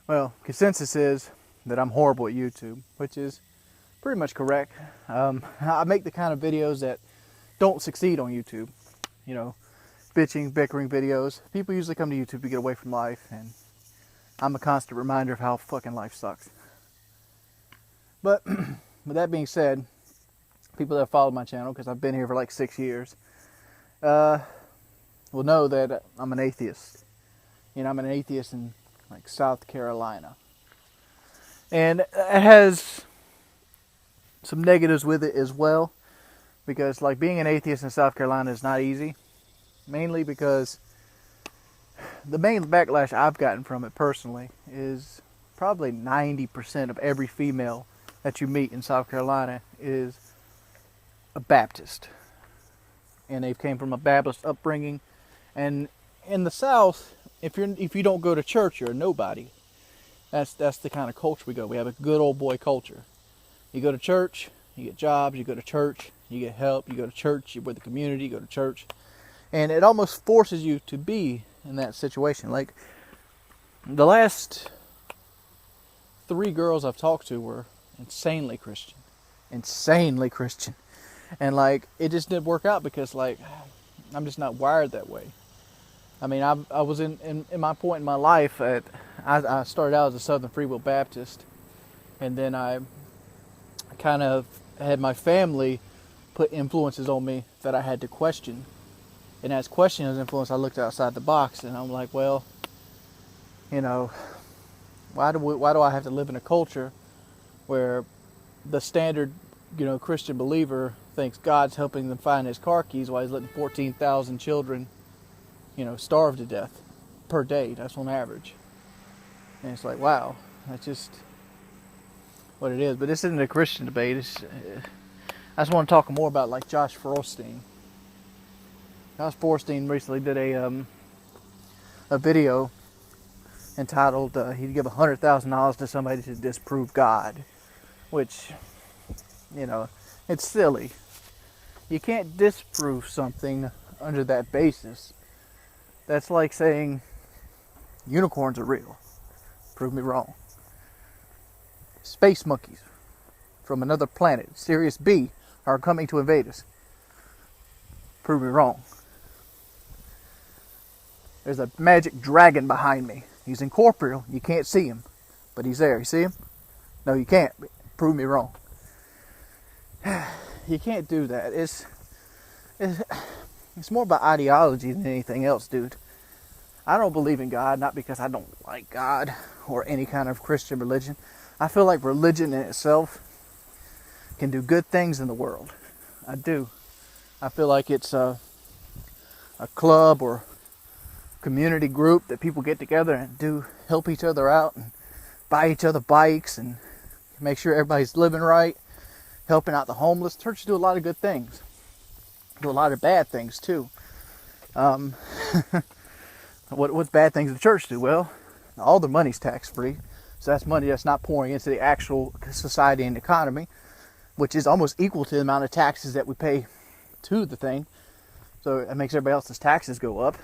Well, consensus is that I'm horrible at YouTube, which is pretty much correct. I make the kind of videos that don't succeed on YouTube. You know, bitching, bickering videos. People usually come to YouTube to get away from life, and I'm a constant reminder of how fucking life sucks. But with that being said, people that have followed my channel, because I've been here for like 6 years, will know that I'm an atheist. I'm an atheist in like South Carolina. And it has some negatives with it as well, because like being an atheist in South Carolina is not easy, mainly because the main backlash I've gotten from it personally is probably 90% of every female that you meet in South Carolina is a Baptist, and they came from a Baptist upbringing. And in the South, if you don't go to church, you're a nobody. That's the kind of culture we go. We have a good old boy culture. You go to church, you get jobs. You go to church, you get help. You go to church, you're with the community. You go to church, and it almost forces you to be in that situation. Like the last 3 girls I've talked to were insanely Christian, and like it just didn't work out because like I'm just not wired that way. I mean, I was in my point in my life I started out as a Southern Free Will Baptist, and then I kind of had my family put influences on me that I had to question. And as questioning those influences, I looked outside the box, and I'm like, well, why do I have to live in a culture where the standard, Christian believer thinks God's helping them find his car keys while he's letting 14,000 children, starve to death per day. That's on average. And it's like, wow, that's just what it is. But this isn't a Christian debate. I just want to talk more about like Josh Feuerstein. Josh Feuerstein recently did a video entitled he'd give $100,000 to somebody to disprove God, which, it's silly. You can't disprove something under that basis. That's like saying unicorns are real. Prove me wrong. Space monkeys from another planet, Sirius B, are coming to invade us. Prove me wrong. There's a magic dragon behind me. He's incorporeal. You can't see him, but he's there. You see him? No, you can't. Prove me wrong. You can't do that. It's more about ideology than anything else, dude. I don't believe in God, not because I don't like God or any kind of Christian religion. I feel like religion in itself can do good things in the world. I do. I feel like it's a club or community group that people get together and help each other out and buy each other bikes and make sure everybody's living right, helping out the homeless. Churches do a lot of good things. Do a lot of bad things too. What's bad things the church do? Well, all the money's tax-free. So that's money that's not pouring into the actual society and economy, which is almost equal to the amount of taxes that we pay to the thing. So it makes everybody else's taxes go up.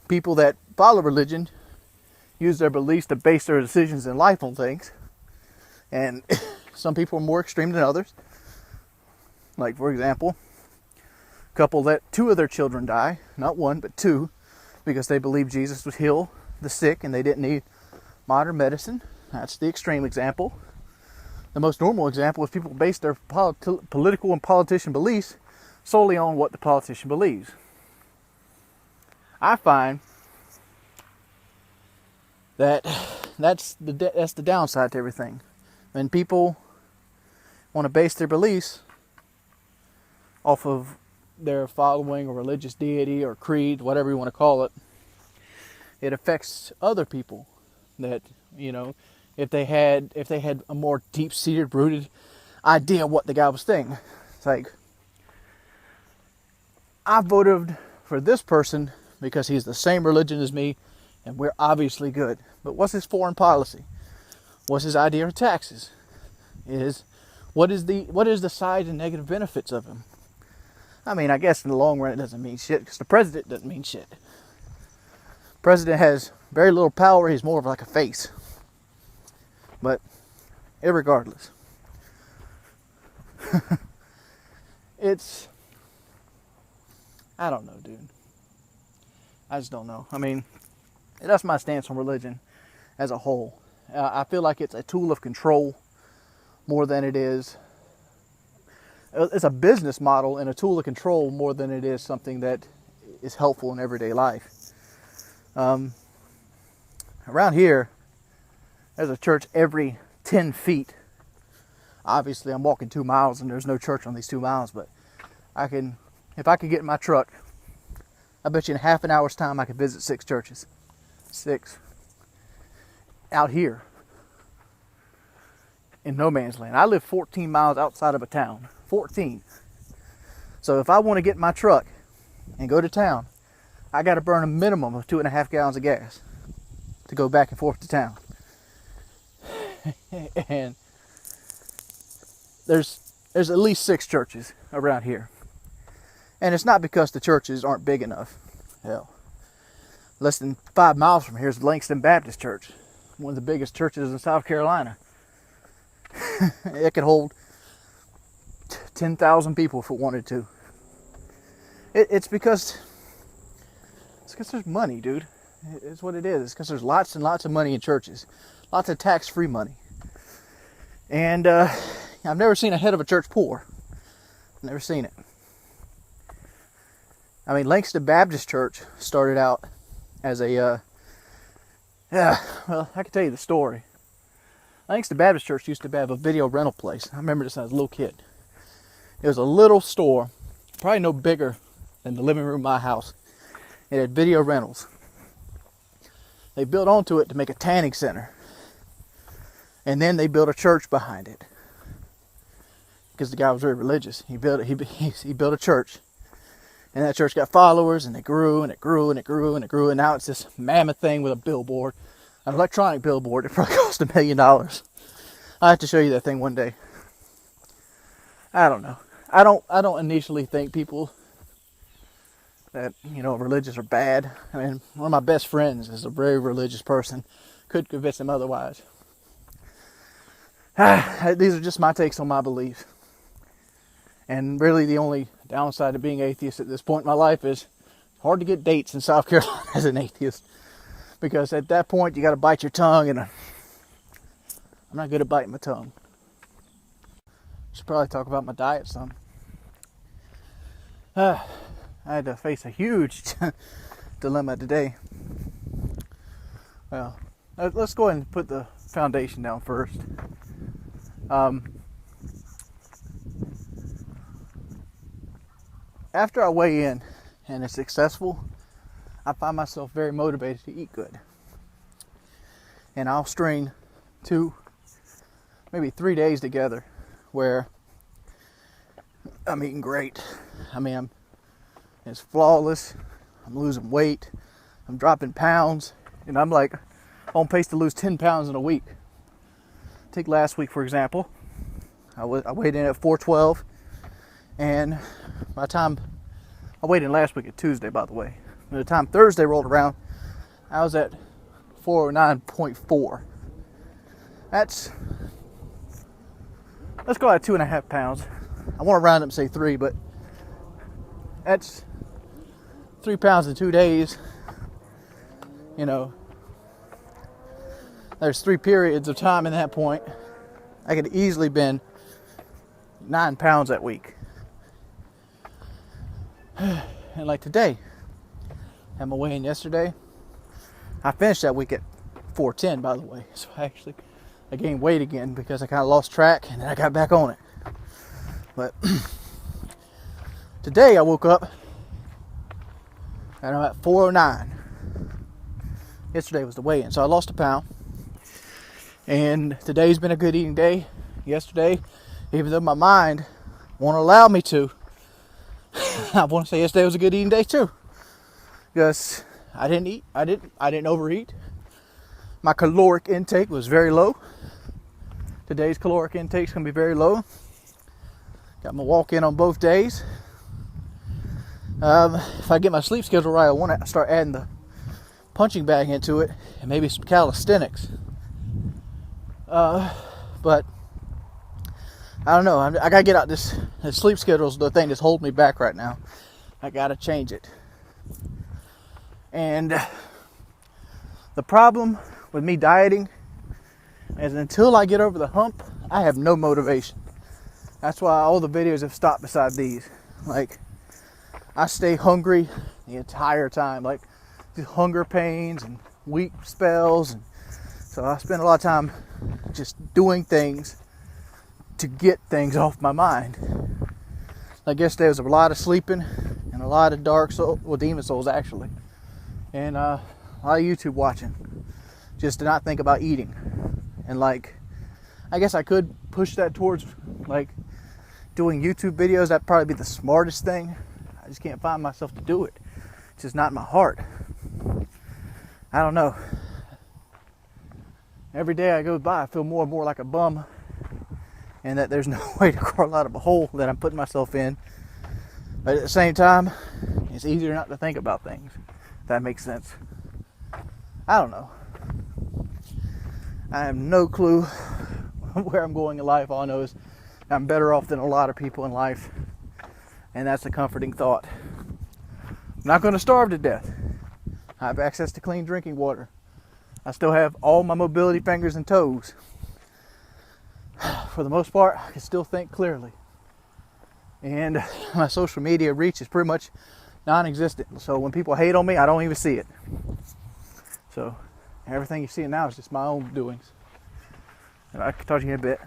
People that follow religion use their beliefs to base their decisions in life on things. And some people are more extreme than others. Like, for example, a couple that 2 of their children die, not 1, but 2, because they believe Jesus would heal the sick and they didn't need modern medicine. That's the extreme example. The most normal example is people base their political and politician beliefs solely on what the politician believes. I find that that's the downside to everything. When people want to base their beliefs off of their following a religious deity or creed, whatever you want to call it, it affects other people. That, if they had a more deep-seated, rooted idea of what the guy was thinking. It's like, I voted for this person because he's the same religion as me, and we're obviously good. But what's his foreign policy? What's his idea of taxes? What is the side and negative benefits of him? I guess in the long run it doesn't mean shit, because the president doesn't mean shit. The president has very little power. He's more of like a face. But irregardless, I don't know, dude. I just don't know. I mean, that's my stance on religion as a whole. I feel like it's a tool of control more than it is. It's a business model and a tool of control more than it is something that is helpful in everyday life. Around here, there's a church every 10 feet. Obviously, I'm walking 2 miles and there's no church on these 2 miles, but if I could get in my truck, I bet you in half an hour's time I could visit 6 churches. 6. Out here. In no man's land. I live 14 miles outside of a town. 14. So if I want to get in my truck and go to town, I got to burn a minimum of 2.5 gallons of gas to go back and forth to town. And there's at least 6 churches around here. And it's not because the churches aren't big enough. Hell, less than 5 miles from here is Langston Baptist Church, one of the biggest churches in South Carolina. It could hold 10,000 people if it wanted to. It's because there's money, dude. It's what it is. It's because there's lots and lots of money in churches. Lots of tax-free money. And I've never seen a head of a church poor. Never seen it. I mean, Langston Baptist Church started out as well, I can tell you the story. Langston Baptist Church used to have a video rental place. I remember this when I was a little kid. It was a little store, probably no bigger than the living room of my house. It had video rentals. They built onto it to make a tanning center. And then they built a church behind it. Because the guy was very religious. He built a church. And that church got followers, and it grew, and it grew, and it grew, and it grew. And now it's this mammoth thing with a billboard. An electronic billboard. It probably cost $1 million. I'll have to show you that thing one day. I don't know. I don't initially think people that, religious are bad. I mean, one of my best friends is a very religious person. Could convince him otherwise. These are just my takes on my beliefs. And really the only downside of being atheist at this point in my life is it's hard to get dates in South Carolina as an atheist. Because at that point you got to bite your tongue, and I'm not good at biting my tongue. Should probably talk about my diet some. I had to face a huge dilemma today. Well, let's go ahead and put the foundation down first. After I weigh in and it's successful, I find myself very motivated to eat good. And I'll string 2, maybe 3 days together where I'm eating great. I mean, it's flawless. I'm losing weight. I'm dropping pounds. And I'm like on pace to lose 10 pounds in a week. Take last week, for example. I weighed in at 412. And by the time I weighed in last week at Tuesday, by the way. By the time Thursday rolled around, I was at 409.4. Let's go at 2.5 pounds. I want to round up and say 3, but that's 3 pounds in 2 days. There's 3 periods of time in that point. I could easily been 9 pounds that week. And like today, had my weigh-in yesterday. I finished that week at 410, by the way. So I gained weight again because I kind of lost track, and then I got back on it. But today I woke up and I'm at 409. Yesterday was the weigh-in, so I lost a pound. And today's been a good eating day. Yesterday, even though my mind won't allow me to, I want to say yesterday was a good eating day too. Because I didn't overeat. My caloric intake was very low. Today's caloric intake is going to be very low. Got my walk-in on both days. If I get my sleep schedule right, I want to start adding the punching bag into it and maybe some calisthenics. But I don't know. I gotta get out this sleep schedule is the thing that's holding me back right now. I gotta change it. And the problem with me dieting is until I get over the hump, I have no motivation. That's why all the videos have stopped beside these. Like, I stay hungry the entire time. Like, these hunger pains and weak spells. And so I spend a lot of time just doing things to get things off my mind. Like yesterday was a lot of sleeping and a lot of Dark Souls, well, Demon Souls actually. And a lot of YouTube watching. Just to not think about eating. And like, I guess I could push that towards like doing YouTube videos. That'd probably be the smartest thing. I just can't find myself to do it. It's just not in my heart. I don't know. Every day I go by, I feel more and more like a bum, and that there's no way to crawl out of a hole that I'm putting myself in. But at the same time, it's easier not to think about things, if that makes sense. I don't know. I have no clue where I'm going in life. All I know is I'm better off than a lot of people in life, and that's a comforting thought. I'm not going to starve to death. I have access to clean drinking water. I still have all my mobility fingers and toes. For the most part, I can still think clearly. And my social media reach is pretty much non-existent. So when people hate on me, I don't even see it. So everything you see now is just my own doings. And I can talk to you in a bit.